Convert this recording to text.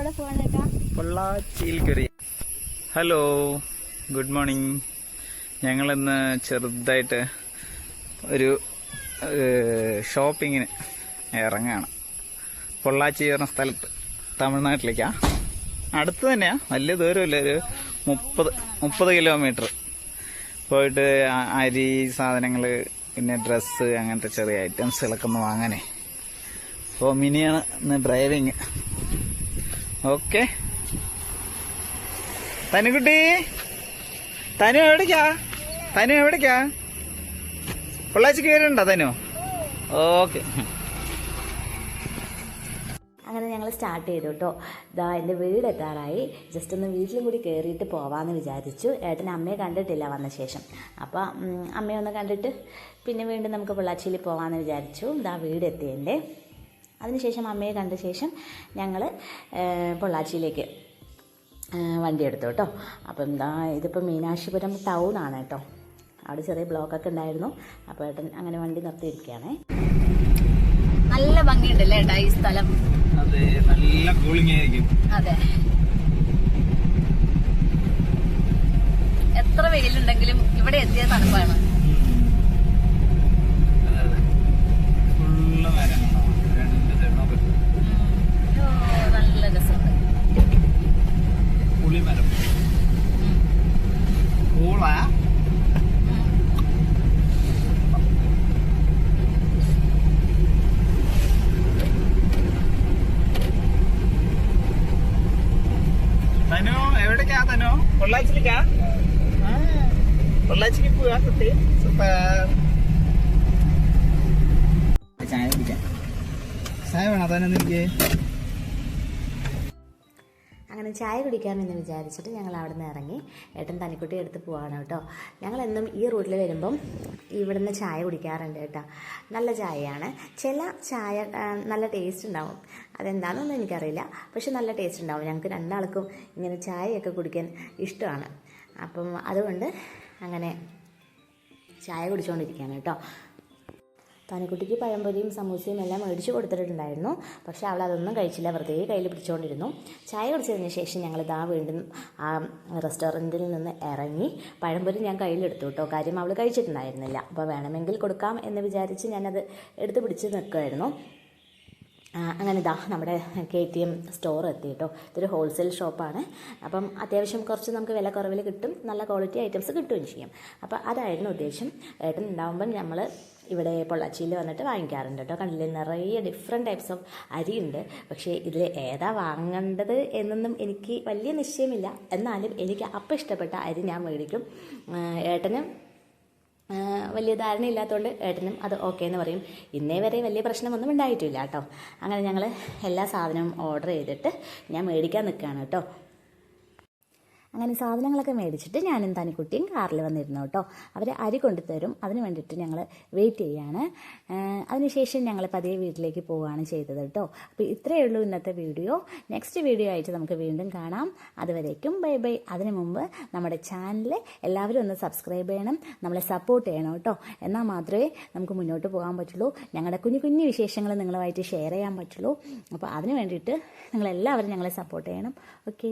എവിടെ പോവാനേട്ടാ? പൊള്ളാച്ചിയിൽ. Hello, good morning. ഞങ്ങളിന്ന് ചെറുതായിട്ട് ഒരു ഷോപ്പിങ്ങിന് ഇറങ്ങുകയാണ്. പൊള്ളാച്ചി പറഞ്ഞ സ്ഥലത്ത്, തമിഴ്നാട്ടിലേക്കാ. അടുത്ത് തന്നെയാ, വലിയ ദൂരമില്ല. ഒരു 30 കിലോമീറ്റർ പോയിട്ട് അരി സാധനങ്ങൾ, പിന്നെ ഡ്രസ്സ്, അങ്ങനത്തെ ചെറിയ ഐറ്റംസുകളൊക്കെ ഒന്ന് വാങ്ങാനേ. അപ്പോൾ മിനിയാണ് ഇന്ന് ഡ്രൈവിങ്. ഓക്കെ. തനുകുട്ടി, തനു എവിടേക്കാ? പൊള്ളാച്ചിക്ക് വരുന്നുണ്ടോ തനു? ഓക്കെ. അങ്ങനെ ഞങ്ങൾ സ്റ്റാർട്ട് ചെയ്തു കേട്ടോ. ഇതാ എൻ്റെ വീടെത്താറായി. ജസ്റ്റ് ഒന്ന് വീട്ടിലും കൂടി കയറിയിട്ട് പോവാമെന്ന് വിചാരിച്ചു. ഏട്ടൻ അമ്മയെ കണ്ടിട്ടില്ല വന്ന ശേഷം. അപ്പോൾ അമ്മയെ ഒന്ന് കണ്ടിട്ട് പിന്നെ വീണ്ടും നമുക്ക് പൊള്ളാച്ചിയിൽ പോകാമെന്ന് വിചാരിച്ചു. ഇതാ വീടെത്തിയതിൻ്റെ അതിനുശേഷം അമ്മയെ കണ്ട ശേഷം ഞങ്ങൾ പൊള്ളാച്ചിയിലേക്ക് വണ്ടി എടുത്തു കേട്ടോ. അപ്പം എന്താ, ഇതിപ്പോൾ മീനാക്ഷിപുരം ടൗണാണ് കേട്ടോ. അവിടെ ചെറിയ ബ്ലോക്കൊക്കെ ഉണ്ടായിരുന്നു. അപ്പോൾ ഏട്ടൻ അങ്ങനെ വണ്ടി നിർത്തിയിരിക്കുകയാണേ. നല്ല ഭംഗിയുണ്ടല്ലേ ഏട്ടാ ഈ സ്ഥലം? അതെ, നല്ല കൂളിംഗ് ആയിരിക്കും. അതെ, എത്ര വെയിലുണ്ടെങ്കിലും ഇവിടെ എത്തിയ തണുപ്പാണ്. നല്ല രസമുണ്ട്. പുളിമരം പൂളാ. തനു എവിടേക്കാ? തനു പൊള്ളാച്ചിലേക്കാ? പൊള്ളാച്ചിക്ക് പോവാ കുട്ടി. സൂപ്പർ. ചായ കുടിക്കാം. ചായ വേണോ തനു? എനിക്ക് അങ്ങനെ ചായ കുടിക്കാമെന്ന് വിചാരിച്ചിട്ട് ഞങ്ങൾ അവിടെ നിന്ന് ഇറങ്ങി. ഏട്ടൻ തനിക്കുട്ടി എടുത്ത് പോവാണ് കേട്ടോ. ഞങ്ങളെന്നും ഈ റൂട്ടിൽ വരുമ്പം ഇവിടെ നിന്ന് ചായ കുടിക്കാറുണ്ട് കേട്ടോ. നല്ല ചായയാണ്. ചില ചായ നല്ല ടേസ്റ്റ് ഉണ്ടാവും. അതെന്താണെന്നൊന്നും എനിക്കറിയില്ല, പക്ഷെ നല്ല ടേസ്റ്റ് ഉണ്ടാവും. ഞങ്ങൾക്ക് രണ്ടാൾക്കും ഇങ്ങനെ ചായയൊക്കെ കുടിക്കാൻ ഇഷ്ടമാണ്. അപ്പം അതുകൊണ്ട് അങ്ങനെ ചായ കുടിച്ചുകൊണ്ടിരിക്കുകയാണ് കേട്ടോ. തനിക്കുട്ടിക്ക് പഴംപൊരിയും സമൂസയും എല്ലാം മേടിച്ച് കൊടുത്തിട്ടുണ്ടായിരുന്നു. പക്ഷേ അവൾ അതൊന്നും കഴിച്ചില്ല, വെറുതെ കയ്യിൽ പിടിച്ചുകൊണ്ടിരുന്നു. ചായ കുടിച്ചതിന് ശേഷം ഞങ്ങളിതാ വീണ്ടും ആ റെസ്റ്റോറൻറ്റിൽ നിന്ന് ഇറങ്ങി. പഴംപൊരി ഞാൻ കയ്യിലെടുത്തു കേട്ടോ, കാര്യം അവൾ കഴിച്ചിട്ടുണ്ടായിരുന്നില്ല. അപ്പോൾ വേണമെങ്കിൽ കൊടുക്കാം എന്ന് വിചാരിച്ച് ഞാനത് എടുത്ത് പിടിച്ച് നിൽക്കുമായിരുന്നു. അങ്ങനെ ഇതാ നമ്മുടെ KTM സ്റ്റോർ എത്തി കേട്ടോ. ഇതൊരു ഹോൾസെയിൽ ഷോപ്പാണ്. അപ്പം അത്യാവശ്യം കുറച്ച് നമുക്ക് വില കുറവിൽ കിട്ടും, നല്ല ക്വാളിറ്റി ഐറ്റംസ് കിട്ടുകയും ചെയ്യും. അപ്പോൾ അതായിരുന്നു ഉദ്ദേശം. ഏട്ടൻ ഉണ്ടാകുമ്പം നമ്മൾ ഇവിടെ പൊള്ളാച്ചിയിൽ വന്നിട്ട് വാങ്ങിക്കാറുണ്ട് കേട്ടോ. കണ്ടില്ലേ, നിറയെ ഡിഫറെൻറ്റ് ടൈപ്സ് ഓഫ് അരിയുണ്ട്. പക്ഷേ ഇതിൽ ഏതാ വാങ്ങേണ്ടത് എന്നൊന്നും എനിക്ക് വലിയ നിശ്ചയമില്ല. എന്നാലും എനിക്ക് അപ്പം ഇഷ്ടപ്പെട്ട അരി ഞാൻ മേടിക്കും. ഏട്ടന് വലിയ ധാരണയില്ലാത്തതുകൊണ്ട് ഏട്ടനും അത് ഓക്കെ എന്ന് പറയും. ഇന്നേ വരെ വലിയ പ്രശ്നമൊന്നും ഉണ്ടായിട്ടില്ല കേട്ടോ. അങ്ങനെ ഞങ്ങൾ എല്ലാ സാധനവും ഓർഡർ ചെയ്തിട്ട് ഞാൻ മേടിക്കാൻ നിൽക്കുകയാണ് കേട്ടോ. അങ്ങനെ സാധനങ്ങളൊക്കെ മേടിച്ചിട്ട് ഞാനും തനിക്കുട്ടിയും കാറിൽ വന്നിരുന്നു കേട്ടോ. അവർ അരി കൊണ്ടുതരും, അതിന് വേണ്ടിയിട്ട് ഞങ്ങൾ വെയിറ്റ് ചെയ്യാണ്. അതിനുശേഷം ഞങ്ങൾ പതിയെ വീട്ടിലേക്ക് പോവുകയാണ് ചെയ്തത് കേട്ടോ. അപ്പോൾ ഇത്രയേ ഉള്ളൂ ഇന്നത്തെ വീഡിയോ. നെക്സ്റ്റ് വീഡിയോ ആയിട്ട് നമുക്ക് വീണ്ടും കാണാം. അതുവരേക്കും ബൈ ബൈ. അതിനു മുമ്പ് നമ്മുടെ ചാനൽ എല്ലാവരും ഒന്ന് സബ്സ്ക്രൈബ് ചെയ്യണം, നമ്മളെ സപ്പോർട്ട് ചെയ്യണം കേട്ടോ. എന്നാൽ മാത്രമേ നമുക്ക് മുന്നോട്ട് പോകാൻ പറ്റുള്ളൂ. ഞങ്ങളുടെ കുഞ്ഞു കുഞ്ഞു വിശേഷങ്ങൾ നിങ്ങളുമായിട്ട് ഷെയർ ചെയ്യാൻ പറ്റുള്ളൂ. അപ്പോൾ അതിന് വേണ്ടിയിട്ട് നിങ്ങളെല്ലാവരും ഞങ്ങളെ സപ്പോർട്ട് ചെയ്യണം. ഓക്കെ.